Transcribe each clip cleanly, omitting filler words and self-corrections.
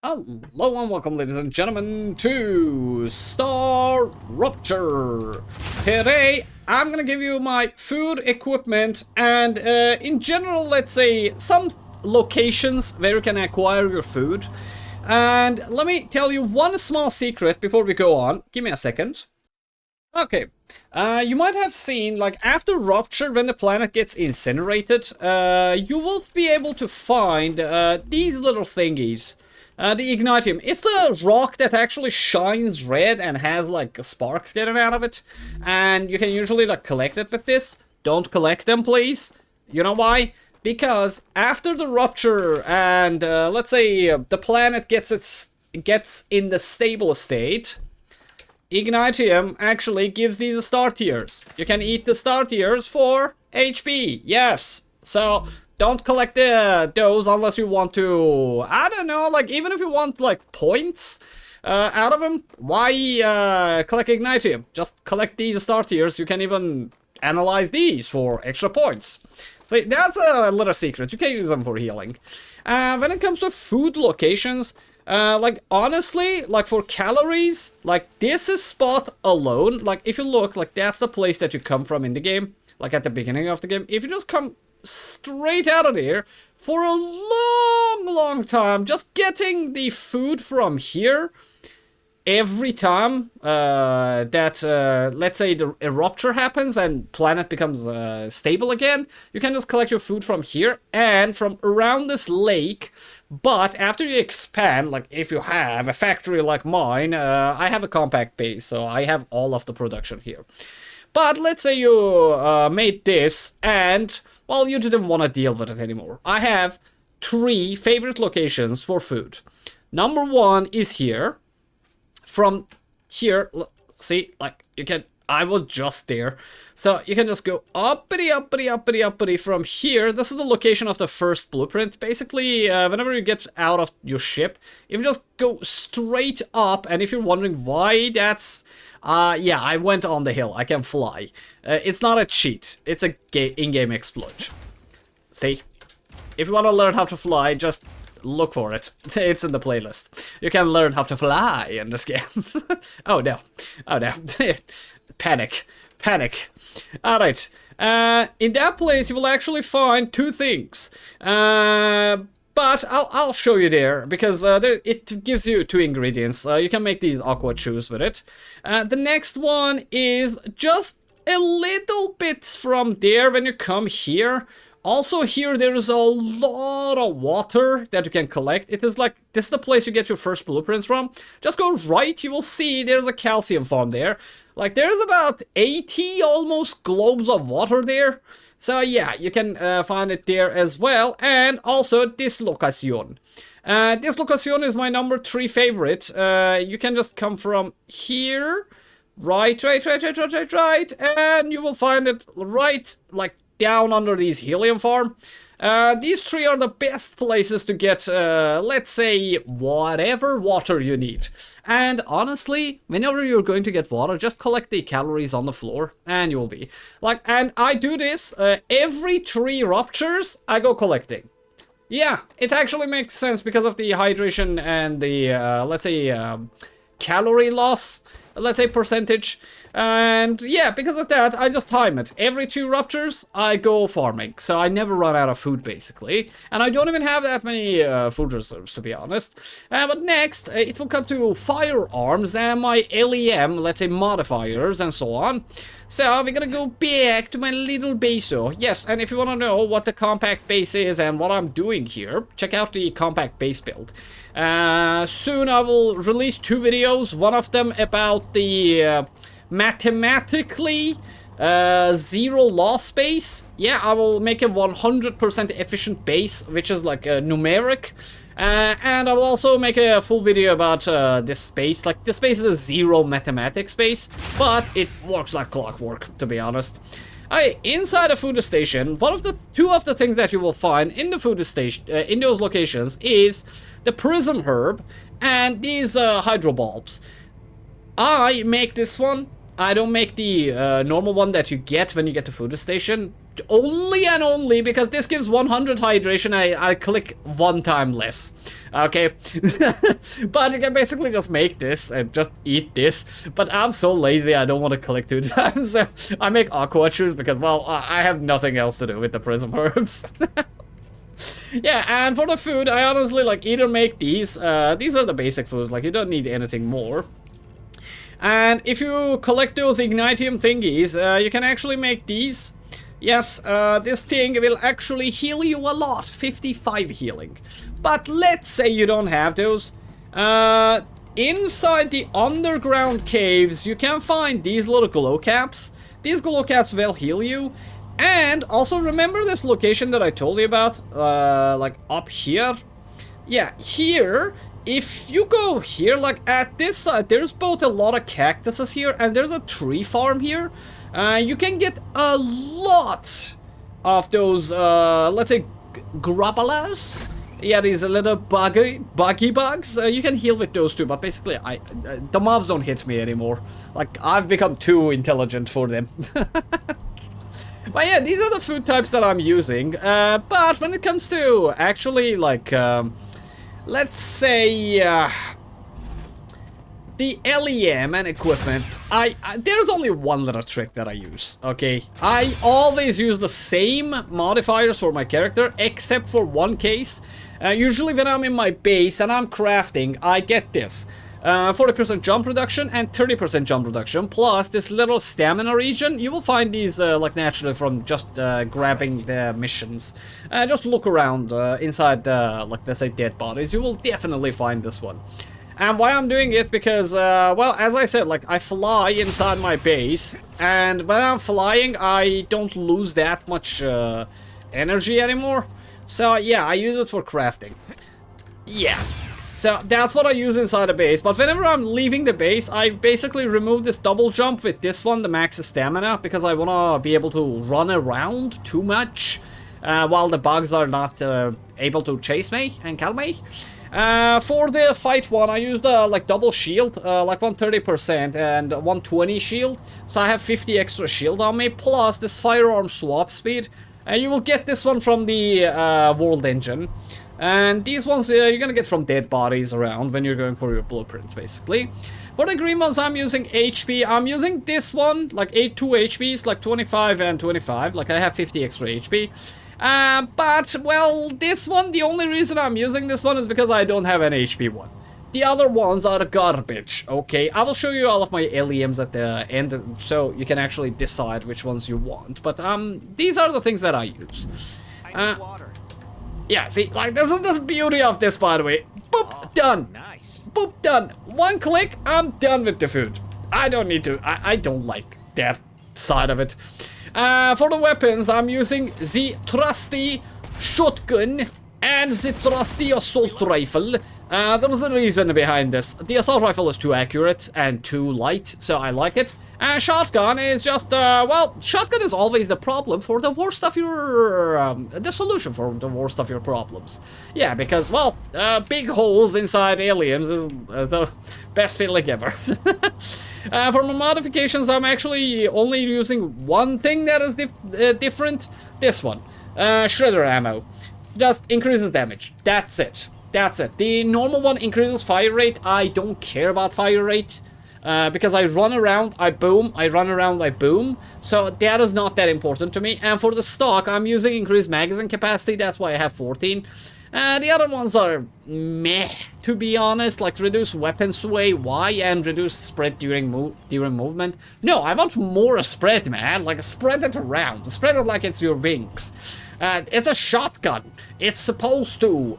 Hello and welcome, ladies and gentlemen, to StarRupture. Today, I'm gonna give you my food equipment and, in general, let's say, some locations where you can acquire your food. And let me tell you one small secret before we go on. Give me a second. Okay, you might have seen, like, after Rupture, when the planet gets incinerated, you will be able to find these little thingies. The Ignitium. It's the rock that actually shines red and has, like, sparks getting out of it. And you can usually, like, collect it with this. Don't collect them, please. You know why? Because after the Rupture and, let's say, the planet gets in the stable state, Ignitium actually gives these star tiers. You can eat the star tiers for HP. Yes. So don't collect those unless you want to, I don't know, like, even if you want, like, points out of them, why collect Ignitium? Just collect these star tiers. You can even analyze these for extra points. So that's a little secret. You can use them for healing. When it comes to food locations, like, honestly, like, for calories, like, this is spot alone. Like, if you look, like, that's the place that you come from in the game, like, at the beginning of the game. If you just come straight out of there for a long time, just getting the food from here every time that let's say the rupture happens and planet becomes stable again, you can just collect your food from here and from around this lake. But after you expand, like, if you have a factory like mine, I have a compact base, so I have all of the production here. But let's say you made this and, well, you didn't want to deal with it anymore. I have 3 favorite locations for food. Number 1 is here. From here, see, like, you can, I was just there. So you can just go uppity from here. This is the location of the first blueprint. Basically, whenever you get out of your ship, if you just go straight up, and if you're wondering why that's, yeah, I went on the hill. I can fly. It's not a cheat. It's a in-game exploit. See? If you want to learn how to fly, just look for it. It's in the playlist. You can learn how to fly in this game. Oh no. Oh no. Panic. Alright. In that place you will actually find 2 things. But I'll show you there, because it gives you 2 ingredients. You can make these aqua chews with it. The next one is just a little bit from there when you come here. Also here there is a lot of water that you can collect. It is like, this is the place you get your first blueprints from. Just go right, you will see there's a calcium farm there. Like, there's about 80 almost globes of water there. So yeah, you can find it there as well. And also dislocation. Dislocation is my number 3 favorite. You can just come from here, right, and you will find it right, like, down under these helium farm. These 3 are the best places to get, let's say, whatever water you need. And honestly, whenever you're going to get water, just collect the calories on the floor, and you'll be like, and I do this every 3 ruptures, I go collecting. Yeah, it actually makes sense because of the hydration and the, let's say, calorie loss, let's say, percentage. And yeah, because of that, I just time it. Every 2 ruptures, I go farming. So I never run out of food, basically. And I don't even have that many food reserves, to be honest. But next, it will come to firearms and my LEM, let's say, modifiers and so on. So we're gonna go back to my little base. Yes, and if you want to know what the compact base is and what I'm doing here, check out the compact base build. Soon I will release 2 videos. One of them about the mathematically 0 loss base. Yeah, I will make a 100% efficient base, which is like numeric. And I will also make a full video about this space. Like, this space is a 0 mathematics space, but it works like clockwork, to be honest. Inside a food station, 2 of the things that you will find in the food station, in those locations, is the prism herb and these hydro bulbs. I make this one. I don't make the normal one that you get when you get to food station. only and only because this gives 100 hydration, I click 1 time less. Okay, but you can basically just make this and just eat this, but I'm so lazy I don't want to click 2 times, so I make aquatures because, well, I have nothing else to do with the prism herbs. Yeah, and for the food, I honestly, like, either make these are the basic foods, like, you don't need anything more. And if you collect those ignitium thingies, you can actually make these. Yes, this thing will actually heal you a lot, 55 healing. But let's say you don't have those. Inside the underground caves, you can find these little glow caps. These glow caps will heal you. And also remember this location that I told you about, like up here? Yeah, here, if you go here, like at this side, there's both a lot of cactuses here and there's a tree farm here. You can get a lot of those, let's say, grubbalas. Yeah, these little buggy bugs. You can heal with those too, but basically, the mobs don't hit me anymore. Like, I've become too intelligent for them. But yeah, these are the food types that I'm using. But when it comes to actually, like, let's say, the LEM and equipment, there's only one little trick that I use, okay? I always use the same modifiers for my character, except for one case. Usually when I'm in my base and I'm crafting, I get this. 40% jump reduction and 30% jump reduction, plus this little stamina region. You will find these like naturally from just grabbing the missions. Just look around inside like let's say dead bodies. You will definitely find this one. And why I'm doing it, because well, as I said, like I fly inside my base, and when I'm flying I don't lose that much energy anymore. So yeah, I use it for crafting. Yeah. So that's what I use inside the base, but whenever I'm leaving the base, I basically remove this double jump with this one, the max stamina, because I want to be able to run around too much while the bugs are not able to chase me and kill me. For the fight one, I used like double shield, like 130% and 120 shield, so I have 50 extra shield on me, plus this firearm swap speed. You will get this one from the world engine. And these ones you're gonna get from dead bodies around when you're going for your blueprints, basically. For the green ones, I'm using HP. I'm using this one, like 2 HPs, like 25 and 25. Like I have 50 extra HP. But, well, this one, the only reason I'm using this one is because I don't have an HP one. The other ones are garbage, okay? I will show you all of my LEMs at the end, so you can actually decide which ones you want. But, these are the things that I use. I need water. Yeah, see, like, this is the beauty of this, by the way. Boop, done. Nice. Boop, done. One click, I'm done with the food. I don't need to, I don't like that side of it. For the weapons, I'm using the trusty shotgun and the trusty assault rifle. There's a reason behind this. The assault rifle is too accurate and too light, so I like it. Shotgun is just, well, shotgun is always the problem for the worst of your, the solution for the worst of your problems. Yeah, because, well, big holes inside aliens is the best feeling ever. For my modifications, I'm actually only using one thing that is different. This one, shredder ammo. Just increases damage. That's it. That's it. The normal one increases fire rate. I don't care about fire rate. Because I run around, I boom, I run around, I boom. So that is not that important to me. And for the stock, I'm using increased magazine capacity. That's why I have 14. The other ones are meh, to be honest. Like reduce weapon sway, why? And reduce spread during movement. No, I want more spread, man. Like spread it around. Spread it like it's your wings. It's a shotgun. It's supposed to,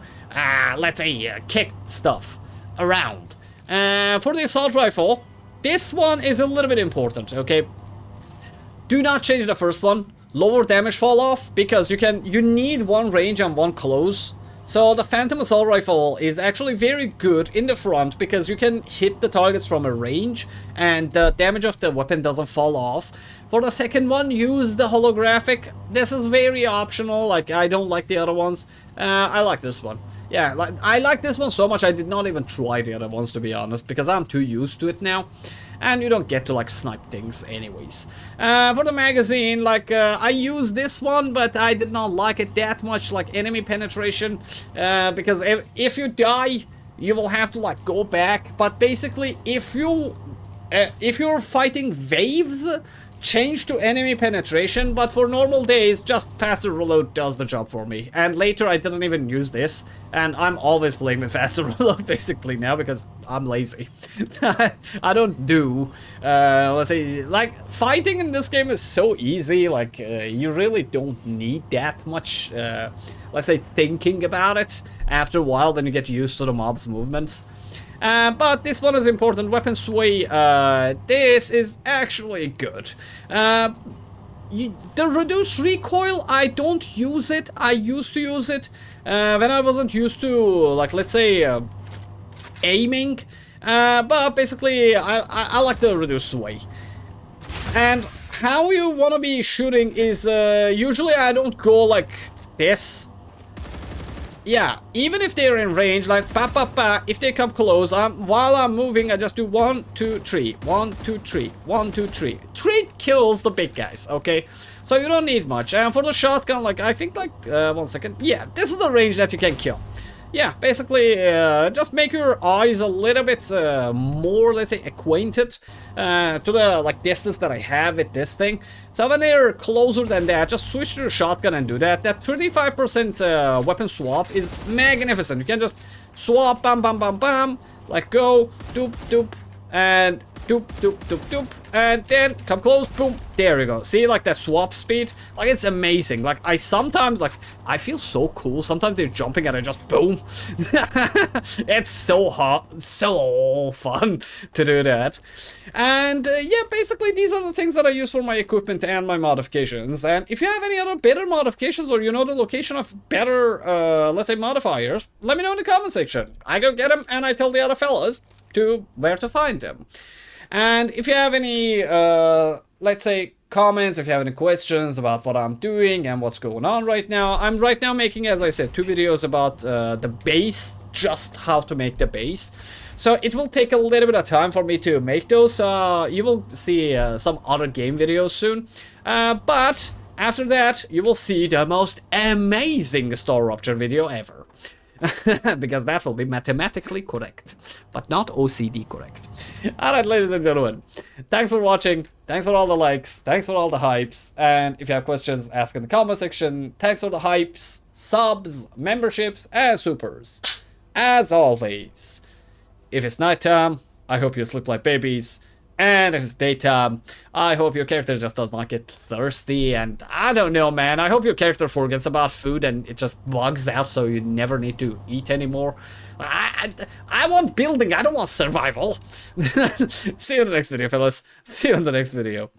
let's say, kick stuff around. For the assault rifle, this one is a little bit important, okay? Do not change the first one. Lower damage fall off, because you need one range and one close. So the Phantom Assault Rifle is actually very good in the front, because you can hit the targets from a range and the damage of the weapon doesn't fall off. For the second one, use the holographic. This is very optional, like I don't like the other ones. I like this one. Yeah, like, I like this one so much I did not even try the other ones, to be honest, because I'm too used to it now. And you don't get to, like, snipe things anyways. For the magazine, like, I used this one, but I did not like it that much, like, enemy penetration. Because if you die, you will have to, like, go back. But basically, if you're fighting waves, change to enemy penetration, but for normal days, just faster reload does the job for me. And later I didn't even use this, and I'm always playing with faster reload basically now because I'm lazy. I don't do, let's say, like, fighting in this game is so easy, like, you really don't need that much, let's say, thinking about it after a while when you get used to the mob's movements. But this one is important. Weapon sway, this is actually good. The reduced recoil, I don't use it. I used to use it when I wasn't used to, like, let's say, aiming. But basically, I like the reduced sway. And how you want to be shooting is, usually I don't go like this. Yeah, even if they're in range, like, if they come close, while I'm moving, I just do 1, 2, 3, 1, 2, 3, 1, 2, 3. 3 kills the big guys, okay? So you don't need much. And for the shotgun, like, I think, like, 1 second. Yeah, this is the range that you can kill. Yeah, basically, just make your eyes a little bit more, let's say, acquainted to the, like, distance that I have with this thing. So when they're closer than that, just switch to your shotgun and do that. That 35% weapon swap is magnificent. You can just swap, bam, bam, bam, bam, like, go, doop, doop, and doop, doop, doop, doop, and then come close, boom, there you go. See, like, that swap speed? Like, it's amazing. Like, I sometimes, like, I feel so cool. Sometimes they're jumping and I just boom. It's so hot, so fun to do that. And, yeah, basically, these are the things that I use for my equipment and my modifications. And if you have any other better modifications or you know the location of better, let's say, modifiers, let me know in the comment section. I go get them and I tell the other fellas to where to find them. And if you have any, let's say, comments, if you have any questions about what I'm doing and what's going on right now, I'm right now making, as I said, 2 videos about the base, just how to make the base. So it will take a little bit of time for me to make those. You will see some other game videos soon. But after that, you will see the most amazing StarRupture video ever. Because that will be mathematically correct, but not OCD correct. Alright, ladies and gentlemen, thanks for watching, thanks for all the likes, thanks for all the hypes, and if you have questions, ask in the comment section. Thanks for the hypes, subs, memberships, and supers. As always, if it's nighttime, I hope you sleep like babies. And if it's daytime, I hope your character just does not get thirsty, and I don't know, man, I hope your character forgets about food and it just bugs out so you never need to eat anymore. I want building, I don't want survival. See you in the next video, fellas. See you in the next video.